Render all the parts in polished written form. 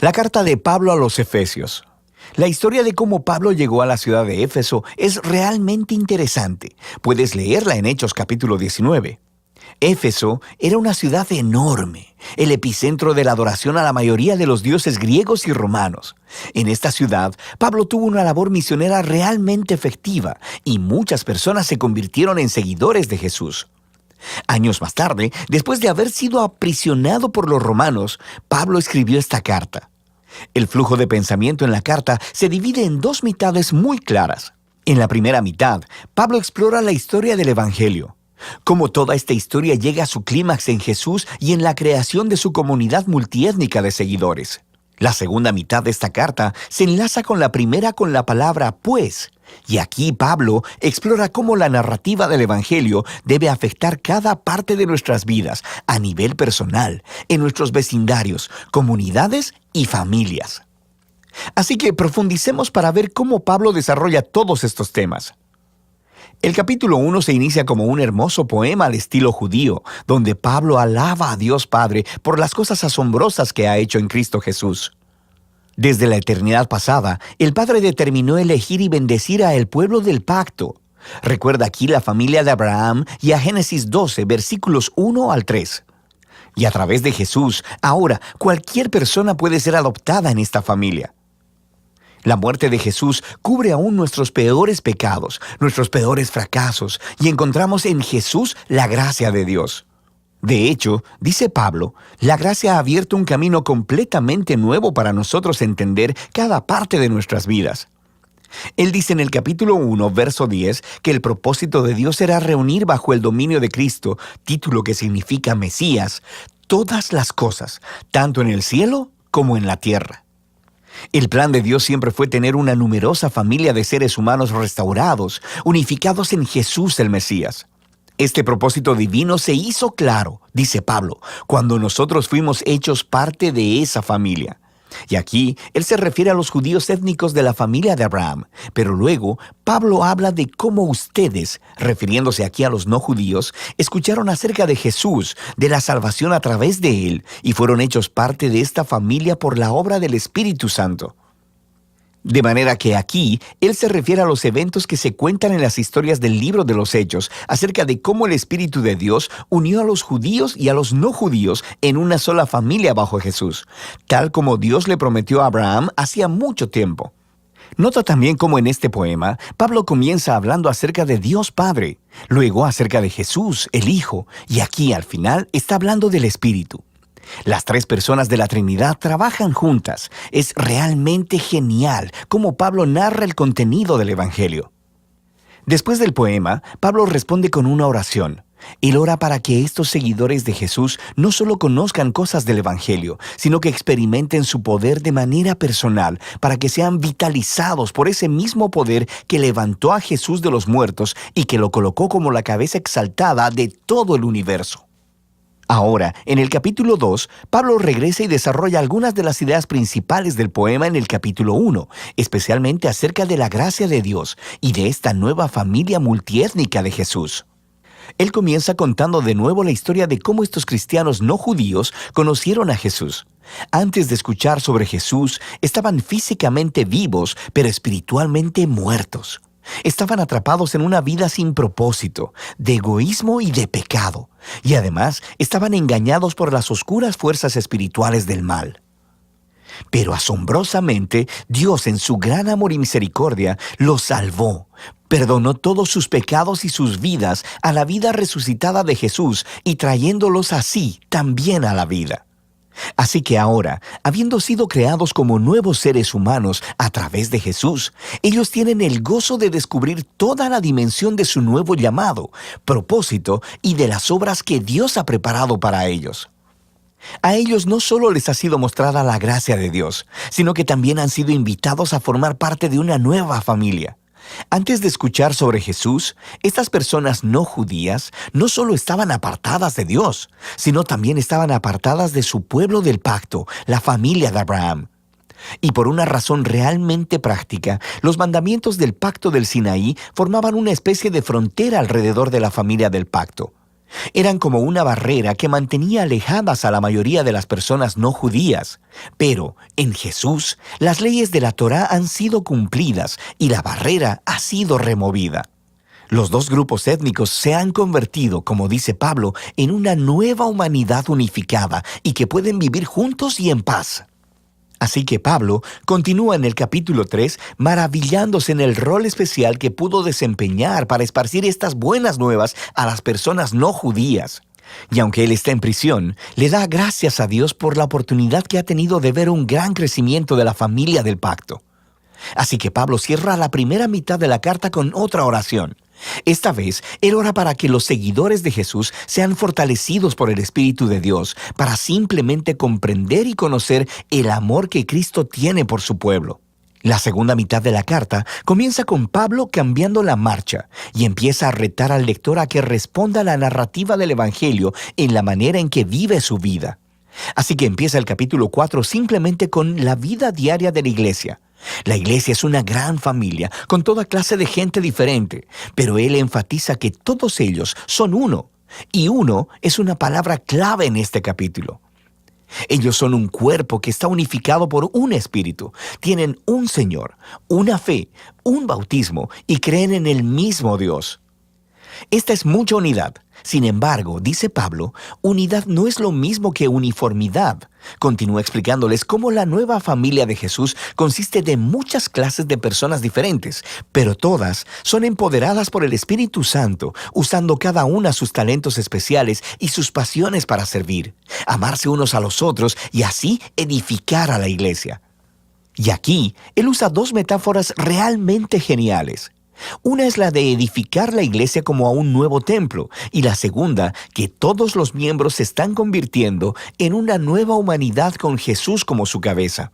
La carta de Pablo a los Efesios. La historia de cómo Pablo llegó a la ciudad de Éfeso es realmente interesante. Puedes leerla en Hechos capítulo 19. Éfeso era una ciudad enorme, el epicentro de la adoración a la mayoría de los dioses griegos y romanos. En esta ciudad, Pablo tuvo una labor misionera realmente efectiva y muchas personas se convirtieron en seguidores de Jesús. Años más tarde, después de haber sido aprisionado por los romanos, Pablo escribió esta carta. El flujo de pensamiento en la carta se divide en dos mitades muy claras. En la primera mitad, Pablo explora la historia del Evangelio, cómo toda esta historia llega a su clímax en Jesús y en la creación de su comunidad multiétnica de seguidores. La segunda mitad de esta carta se enlaza con la primera con la palabra pues, y aquí Pablo explora cómo la narrativa del Evangelio debe afectar cada parte de nuestras vidas, a nivel personal, en nuestros vecindarios, comunidades y familias. Así que profundicemos para ver cómo Pablo desarrolla todos estos temas. El capítulo 1 se inicia como un hermoso poema al estilo judío, donde Pablo alaba a Dios Padre por las cosas asombrosas que ha hecho en Cristo Jesús. Desde la eternidad pasada, el Padre determinó elegir y bendecir a el pueblo del pacto. Recuerda aquí la familia de Abraham y a Génesis 12, versículos 1 al 3. Y a través de Jesús, ahora cualquier persona puede ser adoptada en esta familia. La muerte de Jesús cubre aún nuestros peores pecados, nuestros peores fracasos, y encontramos en Jesús la gracia de Dios. De hecho, dice Pablo, la gracia ha abierto un camino completamente nuevo para nosotros entender cada parte de nuestras vidas. Él dice en el capítulo 1, verso 10, que el propósito de Dios era reunir bajo el dominio de Cristo, título que significa Mesías, todas las cosas, tanto en el cielo como en la tierra. El plan de Dios siempre fue tener una numerosa familia de seres humanos restaurados, unificados en Jesús el Mesías. Este propósito divino se hizo claro, dice Pablo, cuando nosotros fuimos hechos parte de esa familia. Y aquí él se refiere a los judíos étnicos de la familia de Abraham, pero luego Pablo habla de cómo ustedes, refiriéndose aquí a los no judíos, escucharon acerca de Jesús, de la salvación a través de él, y fueron hechos parte de esta familia por la obra del Espíritu Santo. De manera que aquí, él se refiere a los eventos que se cuentan en las historias del libro de los Hechos, acerca de cómo el Espíritu de Dios unió a los judíos y a los no judíos en una sola familia bajo Jesús, tal como Dios le prometió a Abraham hacía mucho tiempo. Nota también cómo en este poema, Pablo comienza hablando acerca de Dios Padre, luego acerca de Jesús, el Hijo, y aquí al final está hablando del Espíritu. Las tres personas de la Trinidad trabajan juntas. Es realmente genial cómo Pablo narra el contenido del Evangelio. Después del poema, Pablo responde con una oración. Él ora para que estos seguidores de Jesús no solo conozcan cosas del Evangelio, sino que experimenten su poder de manera personal, para que sean vitalizados por ese mismo poder que levantó a Jesús de los muertos y que lo colocó como la cabeza exaltada de todo el universo. Ahora, en el capítulo 2, Pablo regresa y desarrolla algunas de las ideas principales del poema en el capítulo 1, especialmente acerca de la gracia de Dios y de esta nueva familia multiétnica de Jesús. Él comienza contando de nuevo la historia de cómo estos cristianos no judíos conocieron a Jesús. Antes de escuchar sobre Jesús, estaban físicamente vivos, pero espiritualmente muertos. Estaban atrapados en una vida sin propósito, de egoísmo y de pecado, y además estaban engañados por las oscuras fuerzas espirituales del mal. Pero asombrosamente, Dios en su gran amor y misericordia los salvó, perdonó todos sus pecados y sus vidas a la vida resucitada de Jesús y trayéndolos así también a la vida. Así que ahora, habiendo sido creados como nuevos seres humanos a través de Jesús, ellos tienen el gozo de descubrir toda la dimensión de su nuevo llamado, propósito y de las obras que Dios ha preparado para ellos. A ellos no solo les ha sido mostrada la gracia de Dios, sino que también han sido invitados a formar parte de una nueva familia. Antes de escuchar sobre Jesús, estas personas no judías no solo estaban apartadas de Dios, sino también estaban apartadas de su pueblo del pacto, la familia de Abraham. Y por una razón realmente práctica, los mandamientos del pacto del Sinaí formaban una especie de frontera alrededor de la familia del pacto. Eran como una barrera que mantenía alejadas a la mayoría de las personas no judías. Pero en Jesús, las leyes de la Torá han sido cumplidas y la barrera ha sido removida. Los dos grupos étnicos se han convertido, como dice Pablo, en una nueva humanidad unificada y que pueden vivir juntos y en paz. Así que Pablo continúa en el capítulo 3 maravillándose en el rol especial que pudo desempeñar para esparcir estas buenas nuevas a las personas no judías. Y aunque él está en prisión, le da gracias a Dios por la oportunidad que ha tenido de ver un gran crecimiento de la familia del pacto. Así que Pablo cierra la primera mitad de la carta con otra oración. Esta vez, él ora para que los seguidores de Jesús sean fortalecidos por el Espíritu de Dios para simplemente comprender y conocer el amor que Cristo tiene por su pueblo. La segunda mitad de la carta comienza con Pablo cambiando la marcha y empieza a retar al lector a que responda a la narrativa del Evangelio en la manera en que vive su vida. Así que empieza el capítulo 4 simplemente con la vida diaria de la iglesia. La iglesia es una gran familia, con toda clase de gente diferente, pero él enfatiza que todos ellos son uno, y uno es una palabra clave en este capítulo. Ellos son un cuerpo que está unificado por un espíritu, tienen un Señor, una fe, un bautismo y creen en el mismo Dios. Esta es mucha unidad. Sin embargo, dice Pablo, unidad no es lo mismo que uniformidad. Continúa explicándoles cómo la nueva familia de Jesús consiste de muchas clases de personas diferentes, pero todas son empoderadas por el Espíritu Santo, usando cada una sus talentos especiales y sus pasiones para servir, amarse unos a los otros y así edificar a la iglesia. Y aquí, él usa dos metáforas realmente geniales. Una es la de edificar la iglesia como a un nuevo templo, y la segunda, que todos los miembros se están convirtiendo en una nueva humanidad con Jesús como su cabeza.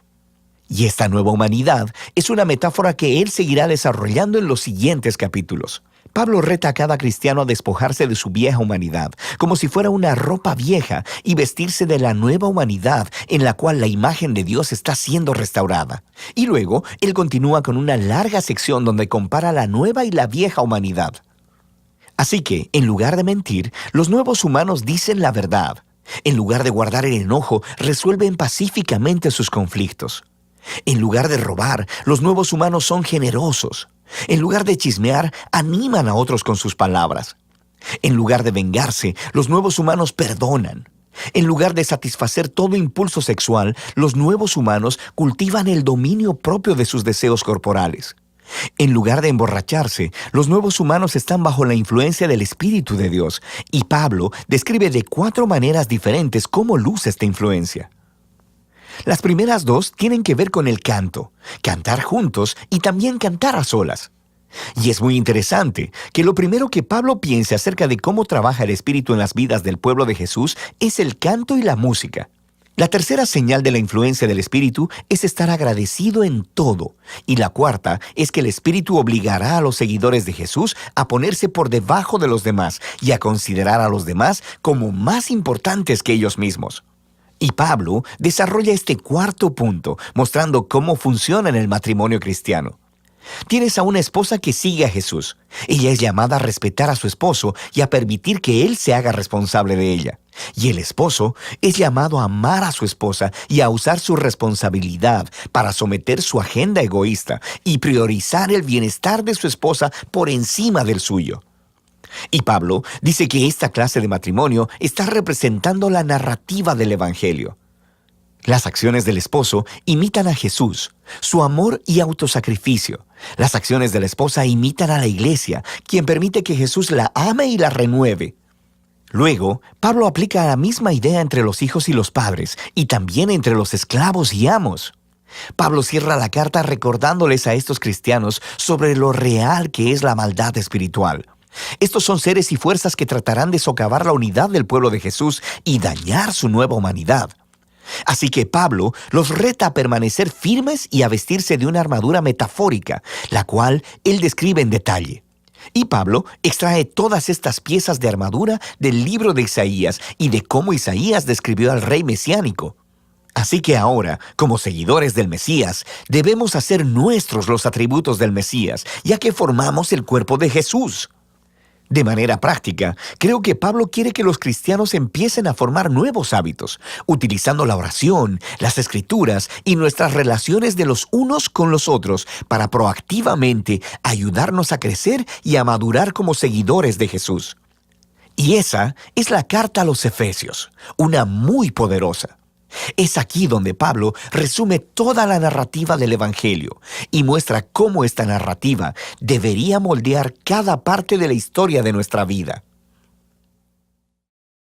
Y esta nueva humanidad es una metáfora que él seguirá desarrollando en los siguientes capítulos. Pablo reta a cada cristiano a despojarse de su vieja humanidad, como si fuera una ropa vieja, y vestirse de la nueva humanidad en la cual la imagen de Dios está siendo restaurada. Y luego, él continúa con una larga sección donde compara la nueva y la vieja humanidad. Así que, en lugar de mentir, los nuevos humanos dicen la verdad. En lugar de guardar el enojo, resuelven pacíficamente sus conflictos. En lugar de robar, los nuevos humanos son generosos. En lugar de chismear, animan a otros con sus palabras. En lugar de vengarse, los nuevos humanos perdonan. En lugar de satisfacer todo impulso sexual, los nuevos humanos cultivan el dominio propio de sus deseos corporales. En lugar de emborracharse, los nuevos humanos están bajo la influencia del Espíritu de Dios, y Pablo describe de 4 maneras diferentes cómo luce esta influencia. Las primeras 2 tienen que ver con el canto, cantar juntos y también cantar a solas. Y es muy interesante que lo primero que Pablo piensa acerca de cómo trabaja el Espíritu en las vidas del pueblo de Jesús es el canto y la música. La tercera señal de la influencia del Espíritu es estar agradecido en todo. Y la cuarta es que el Espíritu obligará a los seguidores de Jesús a ponerse por debajo de los demás y a considerar a los demás como más importantes que ellos mismos. Y Pablo desarrolla este cuarto punto, mostrando cómo funciona en el matrimonio cristiano. Tienes a una esposa que sigue a Jesús. Ella es llamada a respetar a su esposo y a permitir que él se haga responsable de ella. Y el esposo es llamado a amar a su esposa y a usar su responsabilidad para someter su agenda egoísta y priorizar el bienestar de su esposa por encima del suyo. Y Pablo dice que esta clase de matrimonio está representando la narrativa del Evangelio. Las acciones del esposo imitan a Jesús, su amor y autosacrificio. Las acciones de la esposa imitan a la iglesia, quien permite que Jesús la ame y la renueve. Luego, Pablo aplica la misma idea entre los hijos y los padres, y también entre los esclavos y amos. Pablo cierra la carta recordándoles a estos cristianos sobre lo real que es la maldad espiritual. Estos son seres y fuerzas que tratarán de socavar la unidad del pueblo de Jesús y dañar su nueva humanidad. Así que Pablo los reta a permanecer firmes y a vestirse de una armadura metafórica, la cual él describe en detalle. Y Pablo extrae todas estas piezas de armadura del libro de Isaías y de cómo Isaías describió al rey mesiánico. Así que ahora, como seguidores del Mesías, debemos hacer nuestros los atributos del Mesías, ya que formamos el cuerpo de Jesús. De manera práctica, creo que Pablo quiere que los cristianos empiecen a formar nuevos hábitos, utilizando la oración, las escrituras y nuestras relaciones de los unos con los otros para proactivamente ayudarnos a crecer y a madurar como seguidores de Jesús. Y esa es la carta a los Efesios, una muy poderosa. Es aquí donde Pablo resume toda la narrativa del Evangelio y muestra cómo esta narrativa debería moldear cada parte de la historia de nuestra vida.